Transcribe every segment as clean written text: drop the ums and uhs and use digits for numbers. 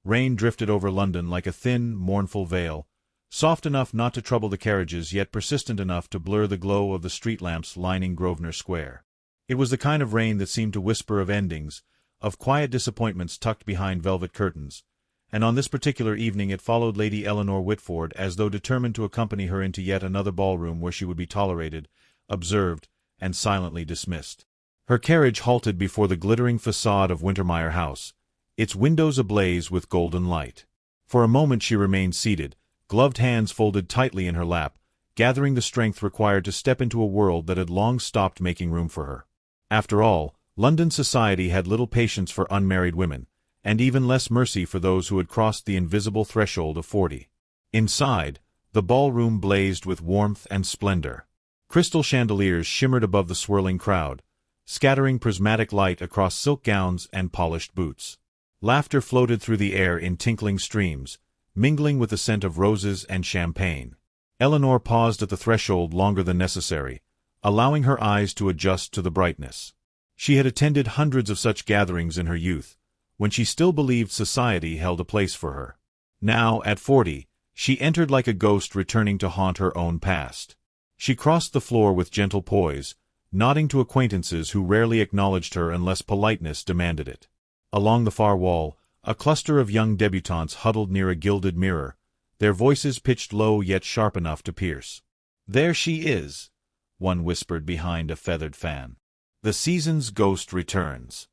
Rain drifted over London like a thin, mournful veil, soft enough not to trouble the carriages yet persistent enough to blur the glow of the street lamps lining Grosvenor Square. It was the kind of rain that seemed to whisper of endings, of quiet disappointments tucked behind velvet curtains, and on this particular evening it followed Lady Eleanor Whitford as though determined to accompany her into yet another ballroom where she would be tolerated, observed, and silently dismissed. Her carriage halted before the glittering facade of Wintermere House, its windows ablaze with golden light. For a moment she remained seated, gloved hands folded tightly in her lap, gathering the strength required to step into a world that had long stopped making room for her. After all, London society had little patience for unmarried women, and even less mercy for those who had crossed the invisible threshold of 40. Inside, the ballroom blazed with warmth and splendor. Crystal chandeliers shimmered above the swirling crowd, scattering prismatic light across silk gowns and polished boots. Laughter floated through the air in tinkling streams, mingling with the scent of roses and champagne. Eleanor paused at the threshold longer than necessary, allowing her eyes to adjust to the brightness. She had attended hundreds of such gatherings in her youth, when she still believed society held a place for her. Now, at 40, she entered like a ghost returning to haunt her own past. She crossed the floor with gentle poise, nodding to acquaintances who rarely acknowledged her unless politeness demanded it. Along the far wall, a cluster of young debutantes huddled near a gilded mirror, their voices pitched low yet sharp enough to pierce. "There she is," one whispered behind a feathered fan. "The season's ghost returns."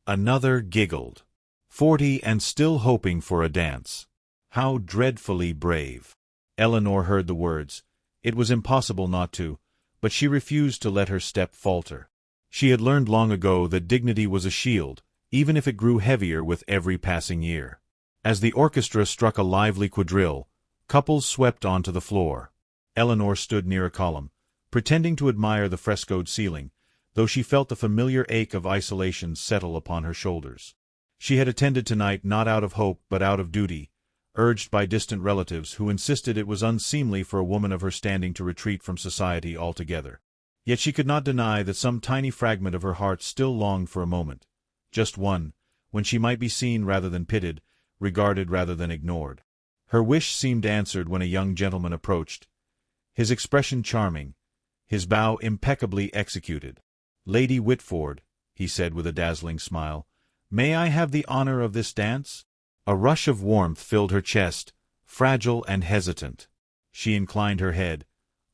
Another giggled. 40 and still hoping for a dance. How dreadfully brave. Eleanor heard the words. It was impossible not to, but she refused to let her step falter. She had learned long ago that dignity was a shield, even if it grew heavier with every passing year. As the orchestra struck a lively quadrille, couples swept onto the floor. Eleanor stood near a column, pretending to admire the frescoed ceiling, though she felt the familiar ache of isolation settle upon her shoulders. She had attended tonight not out of hope but out of duty, urged by distant relatives who insisted it was unseemly for a woman of her standing to retreat from society altogether. Yet she could not deny that some tiny fragment of her heart still longed for a moment, just one, when she might be seen rather than pitied, regarded rather than ignored. Her wish seemed answered when a young gentleman approached, his expression charming, his bow impeccably executed. "Lady Whitford," he said with a dazzling smile, "may I have the honor of this dance?" A rush of warmth filled her chest, fragile and hesitant. She inclined her head,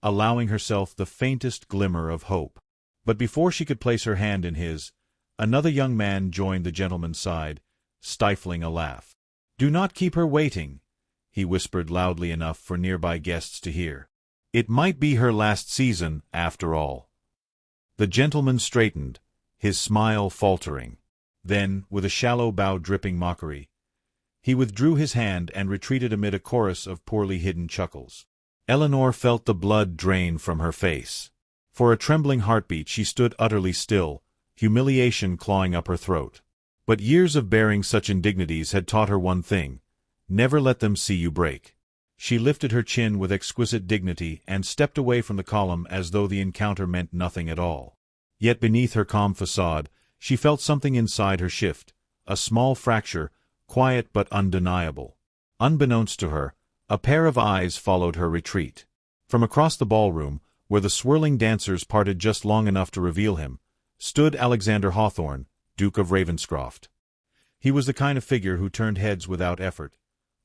allowing herself the faintest glimmer of hope. But before she could place her hand in his, another young man joined the gentleman's side, stifling a laugh. "Do not keep her waiting," he whispered loudly enough for nearby guests to hear. "It might be her last season, after all." The gentleman straightened, his smile faltering. Then, with a shallow bow dripping mockery, he withdrew his hand and retreated amid a chorus of poorly hidden chuckles. Eleanor felt the blood drain from her face. For a trembling heartbeat she stood utterly still, humiliation clawing up her throat. But years of bearing such indignities had taught her one thing: never let them see you break. She lifted her chin with exquisite dignity and stepped away from the column as though the encounter meant nothing at all. Yet beneath her calm facade, she felt something inside her shift, a small fracture, quiet but undeniable. Unbeknownst to her, a pair of eyes followed her retreat. From across the ballroom, where the swirling dancers parted just long enough to reveal him, stood Alexander Hawthorne, Duke of Ravenscroft. He was the kind of figure who turned heads without effort.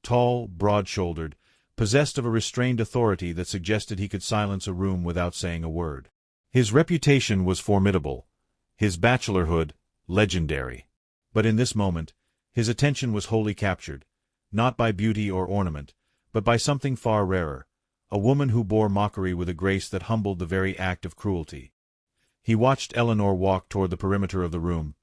Tall, broad-shouldered, possessed of a restrained authority that suggested he could silence a room without saying a word. His reputation was formidable, his bachelorhood legendary. But in this moment, his attention was wholly captured, not by beauty or ornament, but by something far rarer, a woman who bore mockery with a grace that humbled the very act of cruelty. He watched Eleanor walk toward the perimeter of the room,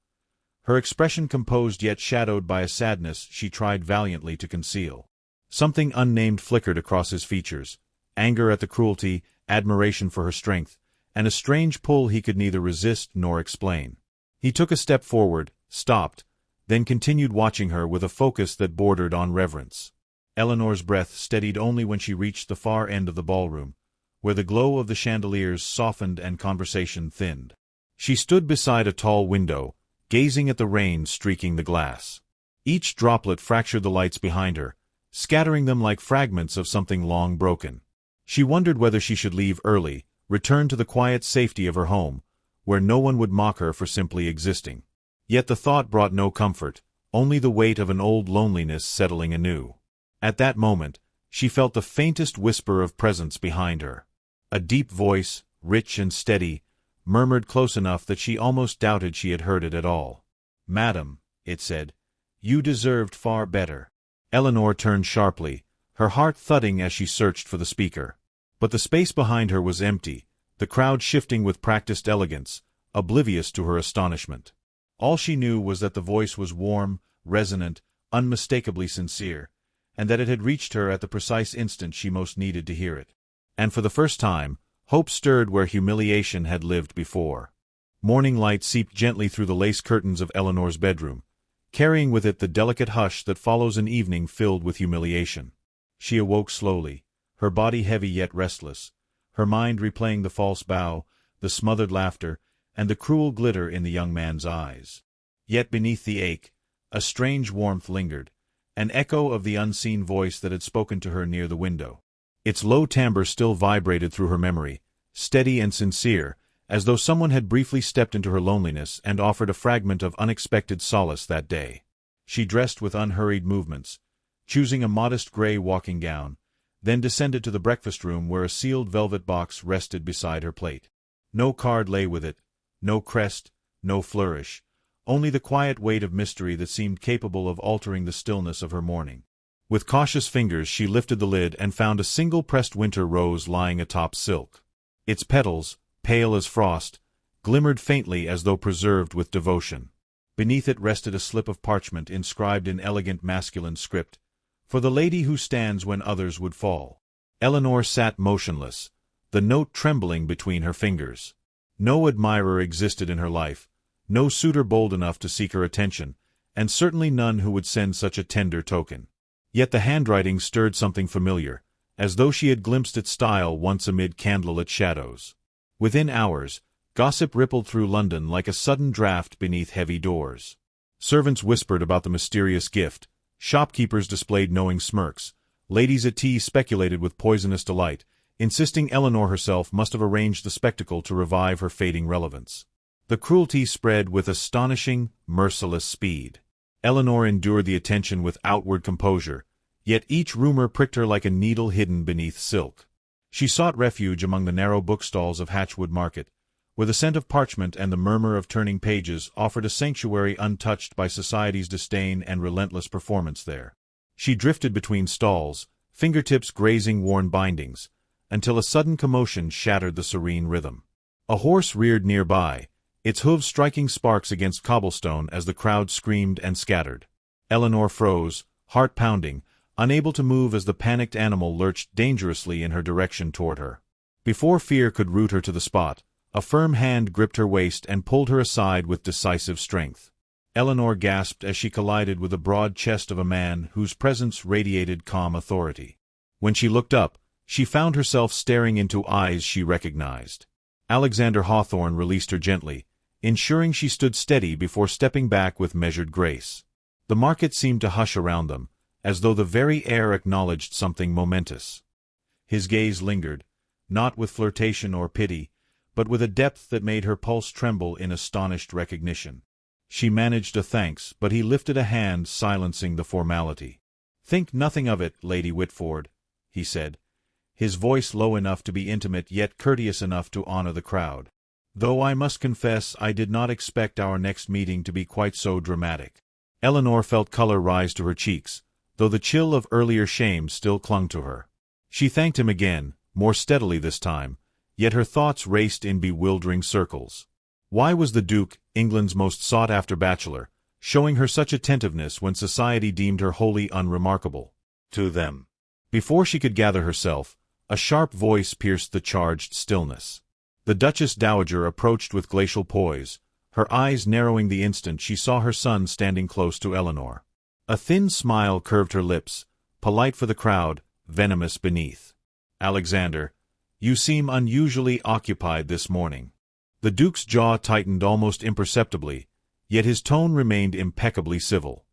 her expression composed yet shadowed by a sadness she tried valiantly to conceal. Something unnamed flickered across his features, anger at the cruelty, admiration for her strength, and a strange pull he could neither resist nor explain. He took a step forward, stopped, then continued watching her with a focus that bordered on reverence. Eleanor's breath steadied only when she reached the far end of the ballroom, where the glow of the chandeliers softened and conversation thinned. She stood beside a tall window, gazing at the rain streaking the glass. Each droplet fractured the lights behind her, scattering them like fragments of something long broken. She wondered whether she should leave early, return to the quiet safety of her home, where no one would mock her for simply existing. Yet the thought brought no comfort, only the weight of an old loneliness settling anew. At that moment, she felt the faintest whisper of presence behind her. A deep voice, rich and steady, murmured close enough that she almost doubted she had heard it at all. "Madam," it said, "you deserved far better." Eleanor turned sharply, her heart thudding as she searched for the speaker. But the space behind her was empty, the crowd shifting with practiced elegance, oblivious to her astonishment. All she knew was that the voice was warm, resonant, unmistakably sincere, and that it had reached her at the precise instant she most needed to hear it. And for the first time, hope stirred where humiliation had lived before. Morning light seeped gently through the lace curtains of Eleanor's bedroom, carrying with it the delicate hush that follows an evening filled with humiliation. She awoke slowly, her body heavy yet restless, her mind replaying the false bow, the smothered laughter, and the cruel glitter in the young man's eyes. Yet beneath the ache, a strange warmth lingered, an echo of the unseen voice that had spoken to her near the window. Its low timbre still vibrated through her memory, steady and sincere, as though someone had briefly stepped into her loneliness and offered a fragment of unexpected solace that day. She dressed with unhurried movements, choosing a modest gray walking gown, then descended to the breakfast room where a sealed velvet box rested beside her plate. No card lay with it, no crest, no flourish, only the quiet weight of mystery that seemed capable of altering the stillness of her morning. With cautious fingers she lifted the lid and found a single pressed winter rose lying atop silk. Its petals, pale as frost, glimmered faintly as though preserved with devotion. Beneath it rested a slip of parchment inscribed in elegant masculine script, "For the lady who stands when others would fall." Eleanor sat motionless, the note trembling between her fingers. No admirer existed in her life, no suitor bold enough to seek her attention, and certainly none who would send such a tender token. Yet the handwriting stirred something familiar, as though she had glimpsed its style once amid candlelit shadows. Within hours, gossip rippled through London like a sudden draught beneath heavy doors. Servants whispered about the mysterious gift, shopkeepers displayed knowing smirks, ladies at tea speculated with poisonous delight, insisting Eleanor herself must have arranged the spectacle to revive her fading relevance. The cruelty spread with astonishing, merciless speed. Eleanor endured the attention with outward composure, yet each rumor pricked her like a needle hidden beneath silk. She sought refuge among the narrow bookstalls of Hatchwood Market, where the scent of parchment and the murmur of turning pages offered a sanctuary untouched by society's disdain and relentless performance there. She drifted between stalls, fingertips grazing worn bindings, until a sudden commotion shattered the serene rhythm. A horse reared nearby, its hooves striking sparks against cobblestone as the crowd screamed and scattered. Eleanor froze, heart pounding, unable to move as the panicked animal lurched dangerously in her direction toward her. Before fear could root her to the spot, a firm hand gripped her waist and pulled her aside with decisive strength. Eleanor gasped as she collided with the broad chest of a man whose presence radiated calm authority. When she looked up, she found herself staring into eyes she recognized. Alexander Hawthorne released her gently, ensuring she stood steady before stepping back with measured grace. The market seemed to hush around them, as though the very air acknowledged something momentous. His gaze lingered, not with flirtation or pity, but with a depth that made her pulse tremble in astonished recognition. She managed a thanks, but he lifted a hand silencing the formality. "Think nothing of it, Lady Whitford," he said, his voice low enough to be intimate yet courteous enough to honor the crowd. "Though I must confess I did not expect our next meeting to be quite so dramatic." Eleanor felt color rise to her cheeks, though the chill of earlier shame still clung to her. She thanked him again, more steadily this time, yet her thoughts raced in bewildering circles. Why was the Duke, England's most sought-after bachelor, showing her such attentiveness when society deemed her wholly unremarkable to them? Before she could gather herself, a sharp voice pierced the charged stillness. The Duchess Dowager approached with glacial poise, her eyes narrowing the instant she saw her son standing close to Eleanor. A thin smile curved her lips, polite for the crowd, venomous beneath. "Alexander, you seem unusually occupied this morning." The Duke's jaw tightened almost imperceptibly, yet his tone remained impeccably civil.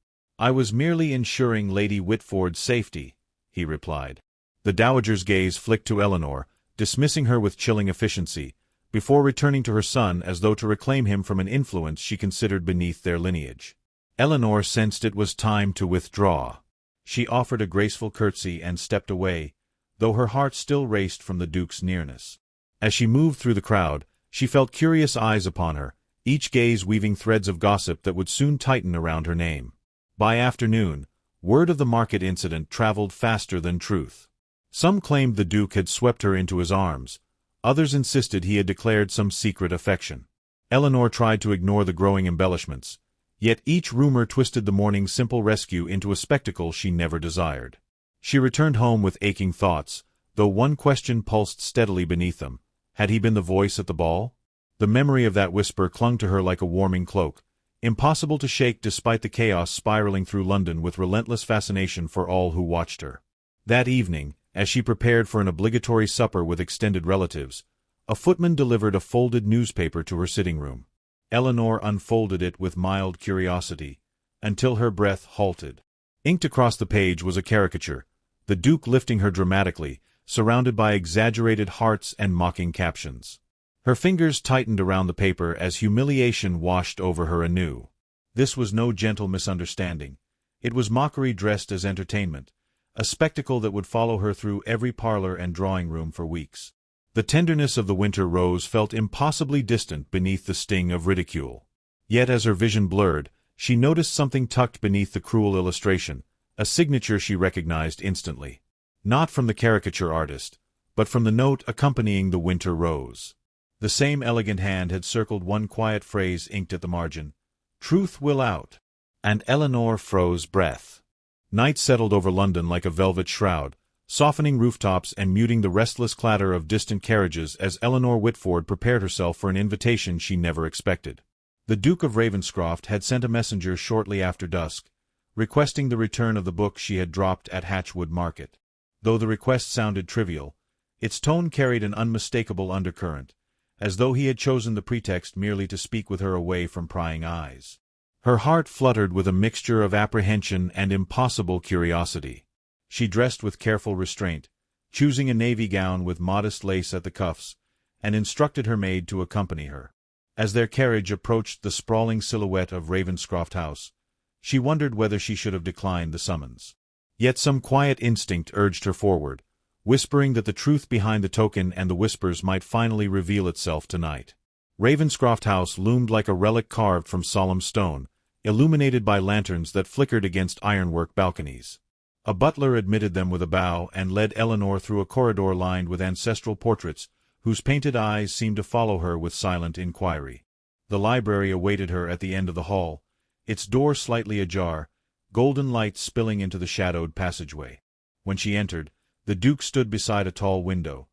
"I was merely ensuring Lady Whitford's safety," he replied. The dowager's gaze flicked to Eleanor, dismissing her with chilling efficiency, before returning to her son as though to reclaim him from an influence she considered beneath their lineage. Eleanor sensed it was time to withdraw. She offered a graceful curtsy and stepped away, though her heart still raced from the Duke's nearness. As she moved through the crowd, she felt curious eyes upon her, each gaze weaving threads of gossip that would soon tighten around her name. By afternoon, word of the market incident traveled faster than truth. Some claimed the Duke had swept her into his arms, others insisted he had declared some secret affection. Eleanor tried to ignore the growing embellishments, yet each rumor twisted the morning's simple rescue into a spectacle she never desired. She returned home with aching thoughts, though one question pulsed steadily beneath them. Had he been the voice at the ball? The memory of that whisper clung to her like a warming cloak, impossible to shake despite the chaos spiraling through London with relentless fascination for all who watched her. That evening, as she prepared for an obligatory supper with extended relatives, a footman delivered a folded newspaper to her sitting room. Eleanor unfolded it with mild curiosity, until her breath halted. Inked across the page was a caricature, the Duke lifting her dramatically, surrounded by exaggerated hearts and mocking captions. Her fingers tightened around the paper as humiliation washed over her anew. This was no gentle misunderstanding. It was mockery dressed as entertainment, a spectacle that would follow her through every parlor and drawing room for weeks. The tenderness of the winter rose felt impossibly distant beneath the sting of ridicule. Yet as her vision blurred, she noticed something tucked beneath the cruel illustration, a signature she recognized instantly. Not from the caricature artist, but from the note accompanying the winter rose. The same elegant hand had circled one quiet phrase inked at the margin, "Truth will out," and Eleanor froze breath. Night settled over London like a velvet shroud, softening rooftops and muting the restless clatter of distant carriages as Eleanor Whitford prepared herself for an invitation she never expected. The Duke of Ravenscroft had sent a messenger shortly after dusk, requesting the return of the book she had dropped at Hatchwood Market. Though the request sounded trivial, its tone carried an unmistakable undercurrent, as though he had chosen the pretext merely to speak with her away from prying eyes. Her heart fluttered with a mixture of apprehension and impossible curiosity. She dressed with careful restraint, choosing a navy gown with modest lace at the cuffs, and instructed her maid to accompany her. As their carriage approached the sprawling silhouette of Ravenscroft House, she wondered whether she should have declined the summons. Yet some quiet instinct urged her forward, whispering that the truth behind the token and the whispers might finally reveal itself tonight. Ravenscroft House loomed like a relic carved from solemn stone, illuminated by lanterns that flickered against ironwork balconies. A butler admitted them with a bow and led Eleanor through a corridor lined with ancestral portraits, whose painted eyes seemed to follow her with silent inquiry. The library awaited her at the end of the hall, its door slightly ajar, golden light spilling into the shadowed passageway. When she entered, the Duke stood beside a tall window,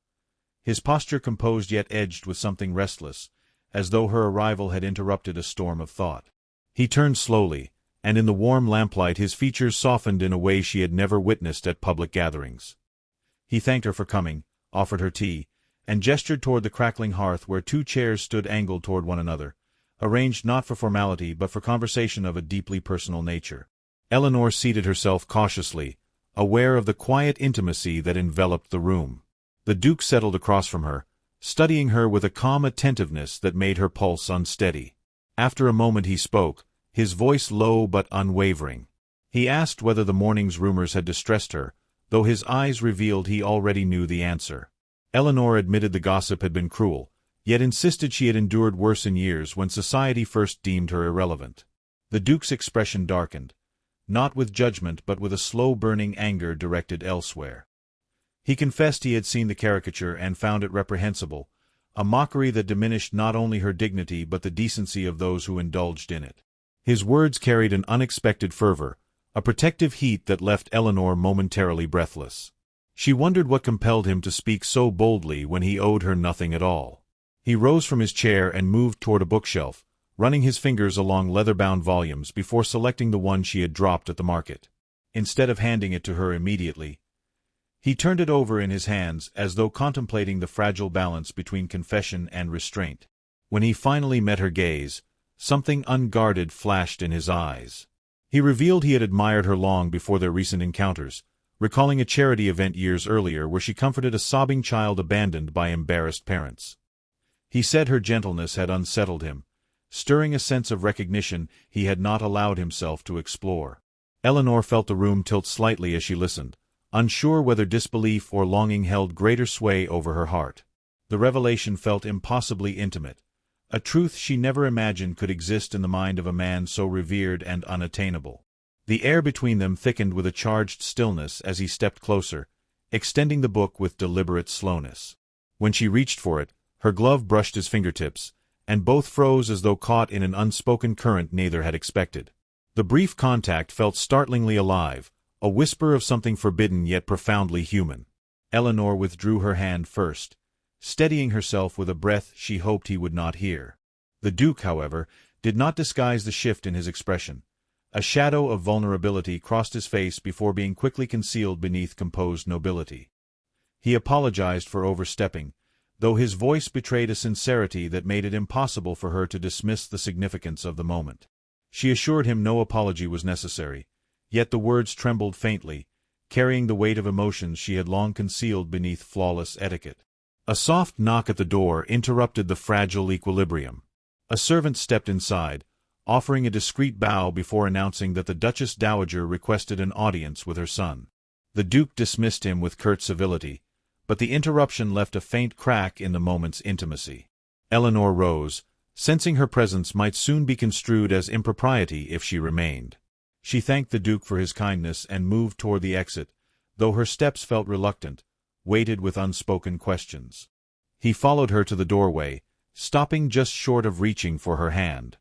his posture composed yet edged with something restless, as though her arrival had interrupted a storm of thought. He turned slowly, and in the warm lamplight his features softened in a way she had never witnessed at public gatherings. He thanked her for coming, offered her tea, and gestured toward the crackling hearth where two chairs stood angled toward one another, arranged not for formality but for conversation of a deeply personal nature. Eleanor seated herself cautiously, aware of the quiet intimacy that enveloped the room. The Duke settled across from her, studying her with a calm attentiveness that made her pulse unsteady. After a moment he spoke, his voice low but unwavering. He asked whether the morning's rumors had distressed her, though his eyes revealed he already knew the answer. Eleanor admitted the gossip had been cruel, yet insisted she had endured worse in years when society first deemed her irrelevant. The Duke's expression darkened, not with judgment but with a slow-burning anger directed elsewhere. He confessed he had seen the caricature and found it reprehensible, a mockery that diminished not only her dignity but the decency of those who indulged in it. His words carried an unexpected fervor, a protective heat that left Eleanor momentarily breathless. She wondered what compelled him to speak so boldly when he owed her nothing at all. He rose from his chair and moved toward a bookshelf, running his fingers along leather-bound volumes before selecting the one she had dropped at the market. Instead of handing it to her immediately, he turned it over in his hands as though contemplating the fragile balance between confession and restraint. When he finally met her gaze, something unguarded flashed in his eyes. He revealed he had admired her long before their recent encounters, recalling a charity event years earlier where she comforted a sobbing child abandoned by embarrassed parents. He said her gentleness had unsettled him, stirring a sense of recognition he had not allowed himself to explore. Eleanor felt the room tilt slightly as she listened, unsure whether disbelief or longing held greater sway over her heart. The revelation felt impossibly intimate, a truth she never imagined could exist in the mind of a man so revered and unattainable. The air between them thickened with a charged stillness as he stepped closer, extending the book with deliberate slowness. When she reached for it, her glove brushed his fingertips, and both froze as though caught in an unspoken current neither had expected. The brief contact felt startlingly alive, a whisper of something forbidden yet profoundly human. Eleanor withdrew her hand first, steadying herself with a breath she hoped he would not hear. The Duke, however, did not disguise the shift in his expression. A shadow of vulnerability crossed his face before being quickly concealed beneath composed nobility. He apologized for overstepping, though his voice betrayed a sincerity that made it impossible for her to dismiss the significance of the moment. She assured him no apology was necessary, yet the words trembled faintly, carrying the weight of emotions she had long concealed beneath flawless etiquette. A soft knock at the door interrupted the fragile equilibrium. A servant stepped inside, offering a discreet bow before announcing that the Duchess Dowager requested an audience with her son. The Duke dismissed him with curt civility, but the interruption left a faint crack in the moment's intimacy. Eleanor rose, sensing her presence might soon be construed as impropriety if she remained. She thanked the Duke for his kindness and moved toward the exit, though her steps felt reluctant, weighted with unspoken questions. He followed her to the doorway, stopping just short of reaching for her hand.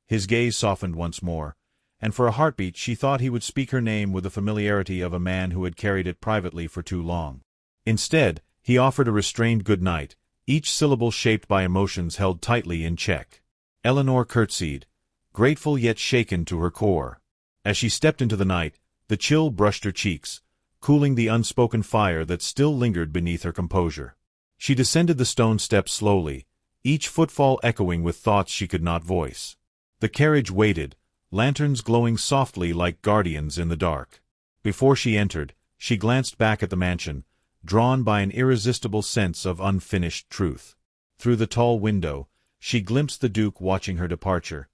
His gaze softened once more, and for a heartbeat she thought he would speak her name with the familiarity of a man who had carried it privately for too long. Instead, he offered a restrained good night, each syllable shaped by emotions held tightly in check. Eleanor curtsied, grateful yet shaken to her core. As she stepped into the night, the chill brushed her cheeks, cooling the unspoken fire that still lingered beneath her composure. She descended the stone steps slowly, each footfall echoing with thoughts she could not voice. The carriage waited, lanterns glowing softly like guardians in the dark. Before she entered, she glanced back at the mansion, drawn by an irresistible sense of unfinished truth. Through the tall window, she glimpsed the Duke watching her departure,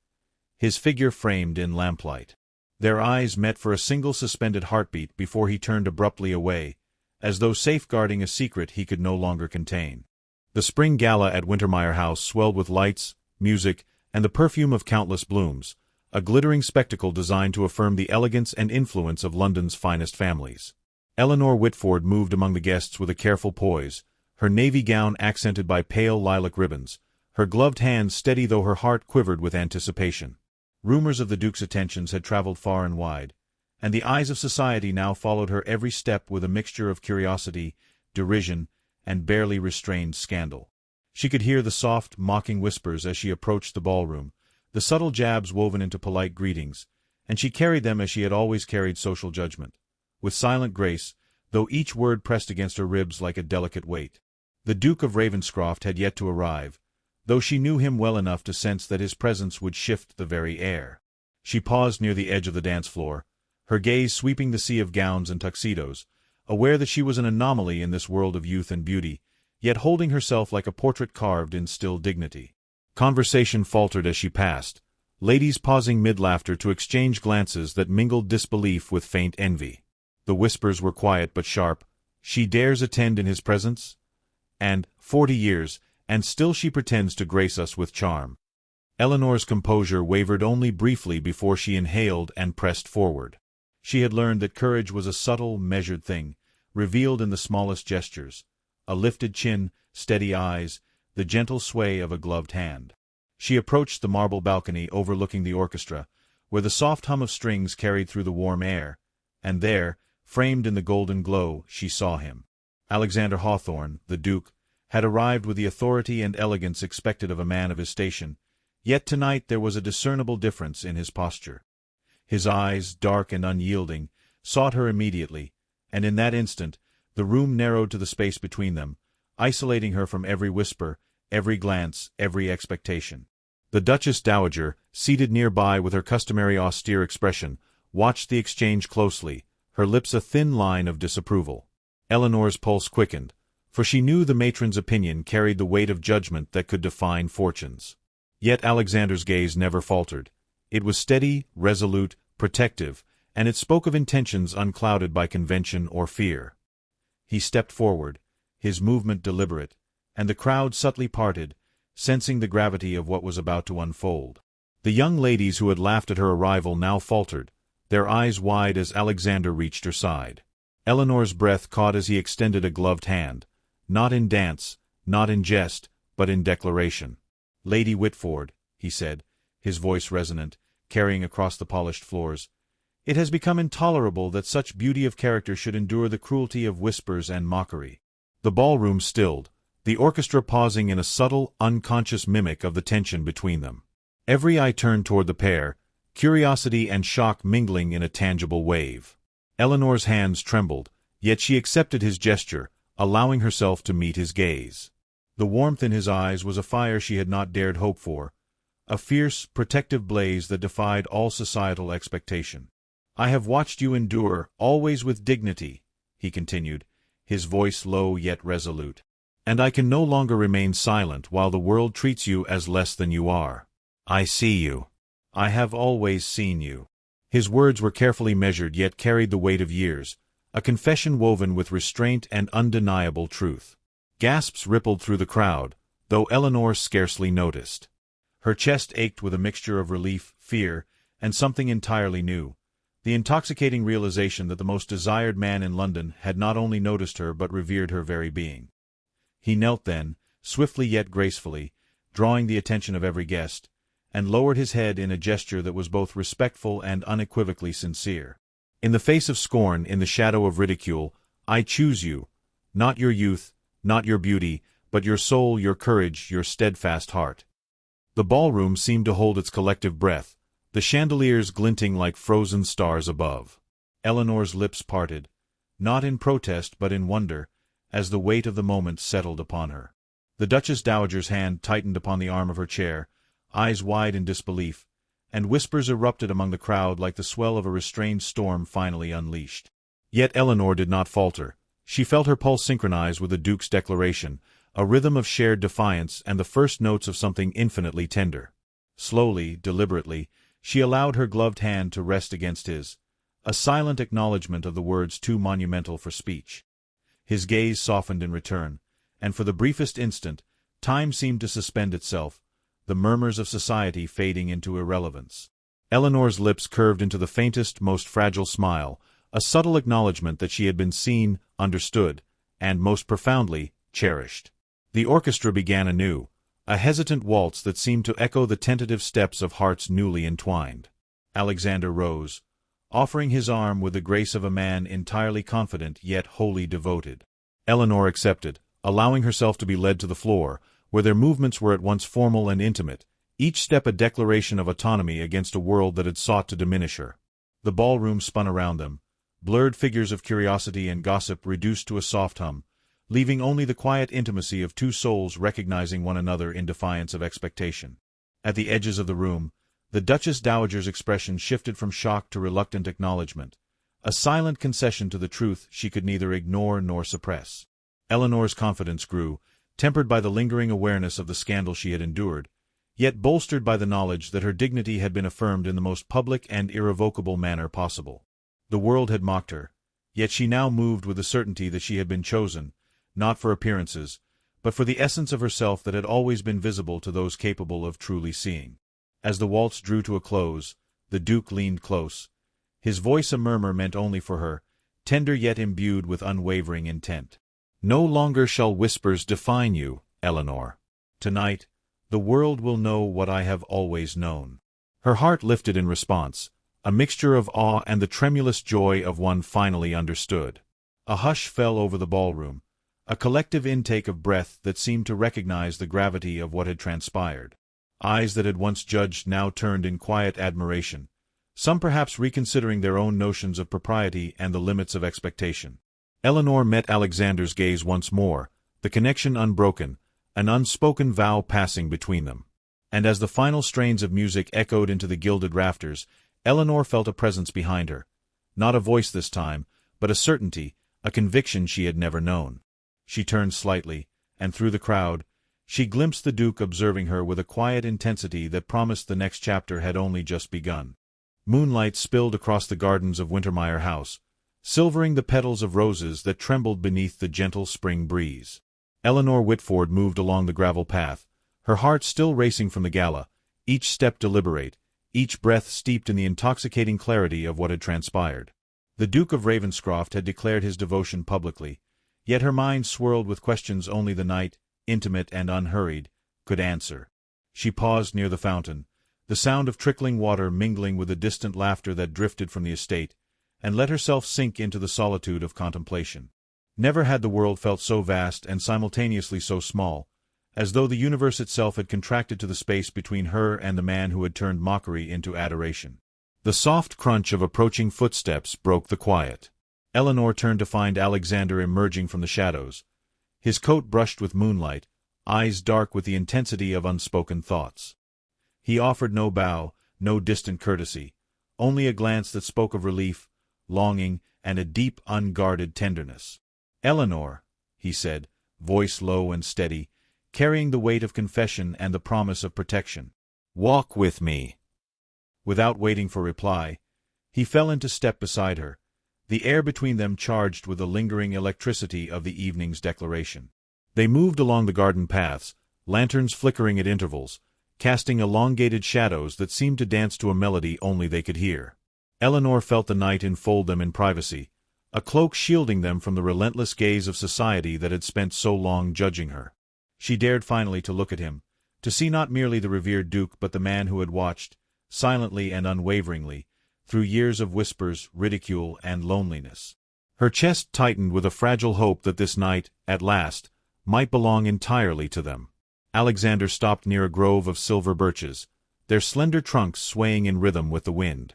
his figure framed in lamplight. Their eyes met for a single suspended heartbeat before he turned abruptly away, as though safeguarding a secret he could no longer contain. The spring gala at Wintermeyer House swelled with lights, music, and the perfume of countless blooms, a glittering spectacle designed to affirm the elegance and influence of London's finest families. Eleanor Whitford moved among the guests with a careful poise, her navy gown accented by pale lilac ribbons, her gloved hands steady though her heart quivered with anticipation. Rumors of the Duke's attentions had traveled far and wide, and the eyes of society now followed her every step with a mixture of curiosity, derision, and barely restrained scandal. She could hear the soft, mocking whispers as she approached the ballroom, the subtle jabs woven into polite greetings, and she carried them as she had always carried social judgment, with silent grace, though each word pressed against her ribs like a delicate weight. The Duke of Ravenscroft had yet to arrive, though she knew him well enough to sense that his presence would shift the very air. She paused near the edge of the dance floor, her gaze sweeping the sea of gowns and tuxedos, aware that she was an anomaly in this world of youth and beauty, yet holding herself like a portrait carved in still dignity. Conversation faltered as she passed, ladies pausing mid-laughter to exchange glances that mingled disbelief with faint envy. The whispers were quiet but sharp. She dares attend in his presence? And, 40 years, and still she pretends to grace us with charm. Eleanor's composure wavered only briefly before she inhaled and pressed forward. She had learned that courage was a subtle, measured thing, revealed in the smallest gestures, a lifted chin, steady eyes, the gentle sway of a gloved hand. She approached the marble balcony overlooking the orchestra, where the soft hum of strings carried through the warm air, and there, framed in the golden glow, she saw him. Alexander Hawthorne, the Duke, had arrived with the authority and elegance expected of a man of his station, yet tonight there was a discernible difference in his posture. His eyes, dark and unyielding, sought her immediately, and in that instant the room narrowed to the space between them, isolating her from every whisper, every glance, every expectation. The Duchess Dowager, seated nearby with her customary austere expression, watched the exchange closely, her lips a thin line of disapproval. Eleanor's pulse quickened, for she knew the matron's opinion carried the weight of judgment that could define fortunes. Yet Alexander's gaze never faltered. It was steady, resolute, protective, and it spoke of intentions unclouded by convention or fear. He stepped forward, his movement deliberate, and the crowd subtly parted, sensing the gravity of what was about to unfold. The young ladies who had laughed at her arrival now faltered, their eyes wide as Alexander reached her side. Eleanor's breath caught as he extended a gloved hand, not in dance, not in jest, but in declaration. "Lady Whitford," he said, his voice resonant, carrying across the polished floors, "it has become intolerable that such beauty of character should endure the cruelty of whispers and mockery." The ballroom stilled, the orchestra pausing in a subtle, unconscious mimic of the tension between them. Every eye turned toward the pair, curiosity and shock mingling in a tangible wave. Eleanor's hands trembled, yet she accepted his gesture, allowing herself to meet his gaze. The warmth in his eyes was a fire she had not dared hope for, a fierce, protective blaze that defied all societal expectation. "I have watched you endure, always with dignity," he continued, his voice low yet resolute. "And I can no longer remain silent while the world treats you as less than you are. I see you. I have always seen you." His words were carefully measured yet carried the weight of years, a confession woven with restraint and undeniable truth. Gasps rippled through the crowd, though Eleanor scarcely noticed. Her chest ached with a mixture of relief, fear, and something entirely new, the intoxicating realization that the most desired man in London had not only noticed her but revered her very being. He knelt then, swiftly yet gracefully, drawing the attention of every guest, and lowered his head in a gesture that was both respectful and unequivocally sincere. "In the face of scorn, in the shadow of ridicule, I choose you, not your youth, not your beauty, but your soul, your courage, your steadfast heart." The ballroom seemed to hold its collective breath, the chandeliers glinting like frozen stars above. Eleanor's lips parted, not in protest but in wonder, as the weight of the moment settled upon her. The Duchess Dowager's hand tightened upon the arm of her chair, eyes wide in disbelief, and whispers erupted among the crowd like the swell of a restrained storm finally unleashed. Yet Eleanor did not falter. She felt her pulse synchronize with the Duke's declaration, a rhythm of shared defiance and the first notes of something infinitely tender. Slowly, deliberately, she allowed her gloved hand to rest against his, a silent acknowledgment of the words too monumental for speech. His gaze softened in return, and for the briefest instant, time seemed to suspend itself, the murmurs of society fading into irrelevance. Eleanor's lips curved into the faintest, most fragile smile, a subtle acknowledgment that she had been seen, understood, and, most profoundly, cherished. The orchestra began anew, a hesitant waltz that seemed to echo the tentative steps of hearts newly entwined. Alexander rose, offering his arm with the grace of a man entirely confident yet wholly devoted. Eleanor accepted, allowing herself to be led to the floor, where their movements were at once formal and intimate, each step a declaration of autonomy against a world that had sought to diminish her. The ballroom spun around them, blurred figures of curiosity and gossip reduced to a soft hum, leaving only the quiet intimacy of two souls recognizing one another in defiance of expectation. At the edges of the room, the Duchess Dowager's expression shifted from shock to reluctant acknowledgment, a silent concession to the truth she could neither ignore nor suppress. Eleanor's confidence grew, tempered by the lingering awareness of the scandal she had endured, yet bolstered by the knowledge that her dignity had been affirmed in the most public and irrevocable manner possible. The world had mocked her, yet she now moved with the certainty that she had been chosen, not for appearances, but for the essence of herself that had always been visible to those capable of truly seeing. As the waltz drew to a close, the Duke leaned close, his voice a murmur meant only for her, tender yet imbued with unwavering intent. "No longer shall whispers define you, Eleanor. Tonight, the world will know what I have always known." Her heart lifted in response, a mixture of awe and the tremulous joy of one finally understood. A hush fell over the ballroom, a collective intake of breath that seemed to recognize the gravity of what had transpired. Eyes that had once judged now turned in quiet admiration, some perhaps reconsidering their own notions of propriety and the limits of expectation. Eleanor met Alexander's gaze once more, the connection unbroken, an unspoken vow passing between them. And as the final strains of music echoed into the gilded rafters, Eleanor felt a presence behind her. Not a voice this time, but a certainty, a conviction she had never known. She turned slightly, and through the crowd, she glimpsed the Duke observing her with a quiet intensity that promised the next chapter had only just begun. Moonlight spilled across the gardens of Wintermeyer House, silvering the petals of roses that trembled beneath the gentle spring breeze. Eleanor Whitford moved along the gravel path, her heart still racing from the gala, each step deliberate, each breath steeped in the intoxicating clarity of what had transpired. The Duke of Ravenscroft had declared his devotion publicly, yet her mind swirled with questions only the night, intimate and unhurried, could answer. She paused near the fountain, the sound of trickling water mingling with the distant laughter that drifted from the estate, and let herself sink into the solitude of contemplation. Never had the world felt so vast and simultaneously so small, as though the universe itself had contracted to the space between her and the man who had turned mockery into adoration. The soft crunch of approaching footsteps broke the quiet. Eleanor turned to find Alexander emerging from the shadows, his coat brushed with moonlight, eyes dark with the intensity of unspoken thoughts. He offered no bow, no distant courtesy, only a glance that spoke of relief, longing, and a deep, unguarded tenderness. "Eleanor," he said, voice low and steady, carrying the weight of confession and the promise of protection. "Walk with me." Without waiting for reply, he fell into step beside her, the air between them charged with the lingering electricity of the evening's declaration. They moved along the garden paths, lanterns flickering at intervals, casting elongated shadows that seemed to dance to a melody only they could hear. Eleanor felt the night enfold them in privacy, a cloak shielding them from the relentless gaze of society that had spent so long judging her. She dared finally to look at him, to see not merely the revered Duke but the man who had watched, silently and unwaveringly, through years of whispers, ridicule, and loneliness. Her chest tightened with a fragile hope that this night, at last, might belong entirely to them. Alexander stopped near a grove of silver birches, their slender trunks swaying in rhythm with the wind.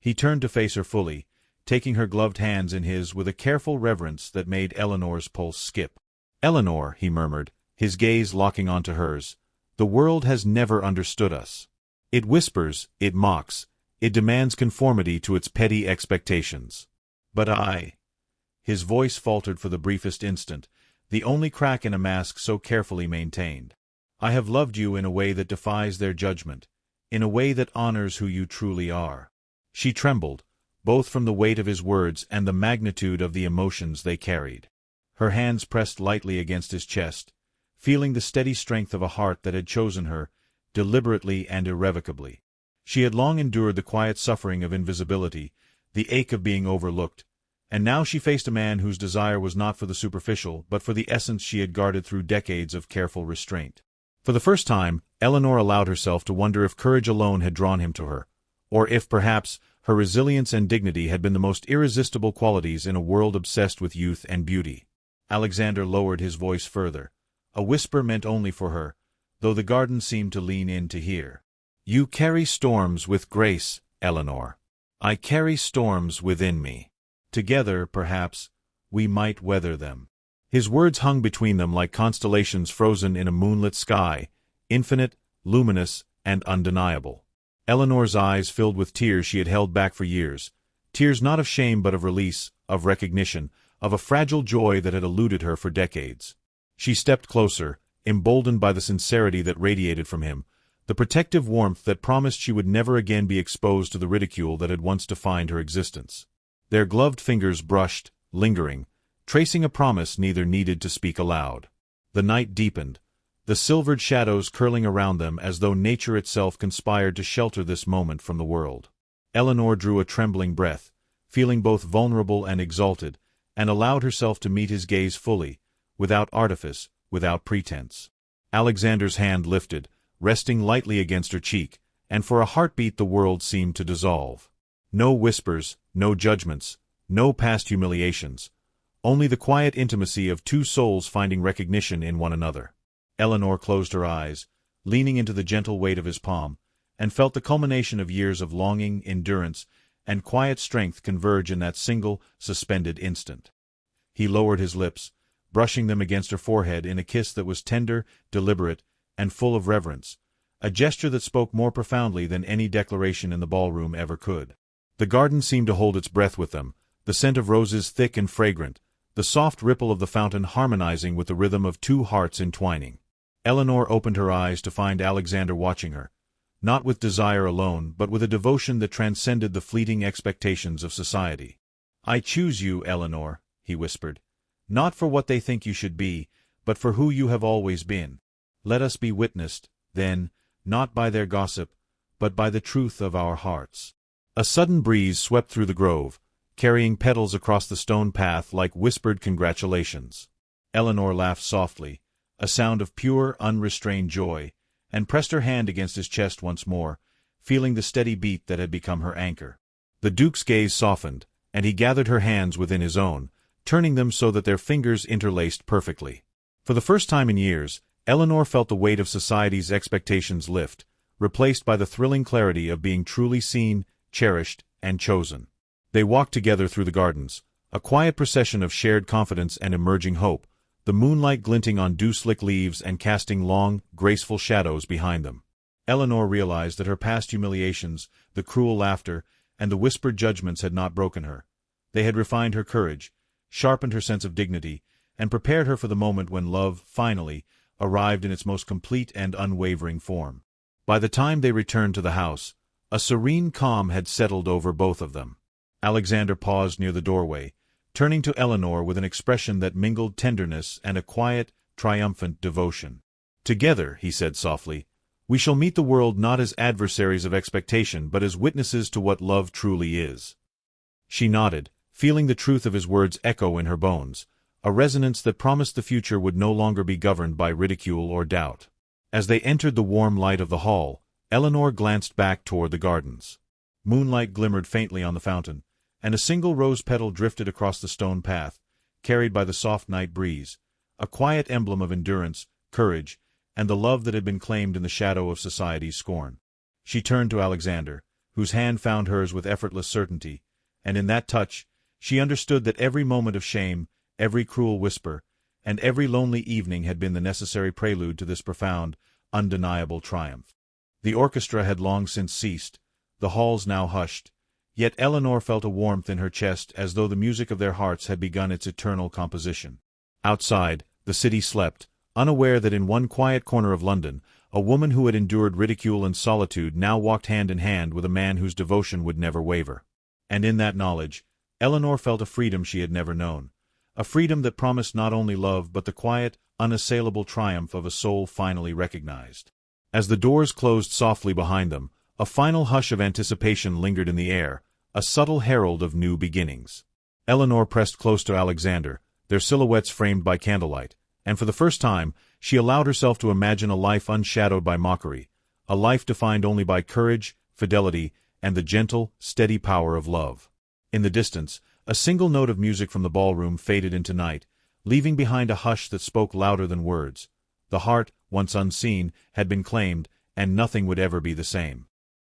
He turned to face her fully, taking her gloved hands in his with a careful reverence that made Eleanor's pulse skip. "Eleanor," he murmured, his gaze locking onto hers, "the world has never understood us. It whispers, it mocks, it demands conformity to its petty expectations. But I—" His voice faltered for the briefest instant, the only crack in a mask so carefully maintained. "I have loved you in a way that defies their judgment, in a way that honors who you truly are." She trembled, both from the weight of his words and the magnitude of the emotions they carried. Her hands pressed lightly against his chest, feeling the steady strength of a heart that had chosen her, deliberately and irrevocably. She had long endured the quiet suffering of invisibility, the ache of being overlooked, and now she faced a man whose desire was not for the superficial but for the essence she had guarded through decades of careful restraint. For the first time, Eleanor allowed herself to wonder if courage alone had drawn him to her, or if, perhaps, her resilience and dignity had been the most irresistible qualities in a world obsessed with youth and beauty. Alexander lowered his voice further, a whisper meant only for her, though the garden seemed to lean in to hear. "You carry storms with grace, Eleanor. I carry storms within me. Together, perhaps, we might weather them." His words hung between them like constellations frozen in a moonlit sky, infinite, luminous, and undeniable. Eleanor's eyes filled with tears she had held back for years, tears not of shame but of release, of recognition, of a fragile joy that had eluded her for decades. She stepped closer, emboldened by the sincerity that radiated from him, the protective warmth that promised she would never again be exposed to the ridicule that had once defined her existence. Their gloved fingers brushed, lingering, tracing a promise neither needed to speak aloud. The night deepened, the silvered shadows curling around them as though nature itself conspired to shelter this moment from the world. Eleanor drew a trembling breath, feeling both vulnerable and exalted, and allowed herself to meet his gaze fully, without artifice, without pretense. Alexander's hand lifted, resting lightly against her cheek, and for a heartbeat the world seemed to dissolve. No whispers, no judgments, no past humiliations, only the quiet intimacy of two souls finding recognition in one another. Eleanor closed her eyes, leaning into the gentle weight of his palm, and felt the culmination of years of longing, endurance, and quiet strength converge in that single, suspended instant. He lowered his lips, brushing them against her forehead in a kiss that was tender, deliberate, and full of reverence, a gesture that spoke more profoundly than any declaration in the ballroom ever could. The garden seemed to hold its breath with them, the scent of roses thick and fragrant, the soft ripple of the fountain harmonizing with the rhythm of two hearts entwining. Eleanor opened her eyes to find Alexander watching her, not with desire alone but with a devotion that transcended the fleeting expectations of society. "I choose you, Eleanor," he whispered, "not for what they think you should be, but for who you have always been. Let us be witnessed, then, not by their gossip, but by the truth of our hearts." A sudden breeze swept through the grove, carrying petals across the stone path like whispered congratulations. Eleanor laughed softly, a sound of pure, unrestrained joy, and pressed her hand against his chest once more, feeling the steady beat that had become her anchor. The Duke's gaze softened, and he gathered her hands within his own, turning them so that their fingers interlaced perfectly. For the first time in years, Eleanor felt the weight of society's expectations lift, replaced by the thrilling clarity of being truly seen, cherished, and chosen. They walked together through the gardens, a quiet procession of shared confidence and emerging hope, the moonlight glinting on dew-slick leaves and casting long, graceful shadows behind them. Eleanor realized that her past humiliations, the cruel laughter, and the whispered judgments had not broken her. They had refined her courage, sharpened her sense of dignity, and prepared her for the moment when love, finally, arrived in its most complete and unwavering form. By the time they returned to the house, a serene calm had settled over both of them. Alexander paused near the doorway, turning to Eleanor with an expression that mingled tenderness and a quiet, triumphant devotion. "Together," he said softly, "we shall meet the world not as adversaries of expectation but as witnesses to what love truly is." She nodded, feeling the truth of his words echo in her bones, a resonance that promised the future would no longer be governed by ridicule or doubt. As they entered the warm light of the hall, Eleanor glanced back toward the gardens. Moonlight glimmered faintly on the fountain, and a single rose petal drifted across the stone path, carried by the soft night breeze, a quiet emblem of endurance, courage, and the love that had been claimed in the shadow of society's scorn. She turned to Alexander, whose hand found hers with effortless certainty, and in that touch, she understood that every moment of shame, every cruel whisper, and every lonely evening had been the necessary prelude to this profound, undeniable triumph. The orchestra had long since ceased, the halls now hushed, yet Eleanor felt a warmth in her chest as though the music of their hearts had begun its eternal composition. Outside, the city slept, unaware that in one quiet corner of London, a woman who had endured ridicule and solitude now walked hand in hand with a man whose devotion would never waver. And in that knowledge, Eleanor felt a freedom she had never known, a freedom that promised not only love but the quiet, unassailable triumph of a soul finally recognized. As the doors closed softly behind them, a final hush of anticipation lingered in the air, a subtle herald of new beginnings. Eleanor pressed close to Alexander, their silhouettes framed by candlelight, and for the first time, she allowed herself to imagine a life unshadowed by mockery, a life defined only by courage, fidelity, and the gentle, steady power of love. In the distance, a single note of music from the ballroom faded into night, leaving behind a hush that spoke louder than words. The heart, once unseen, had been claimed, and nothing would ever be the same.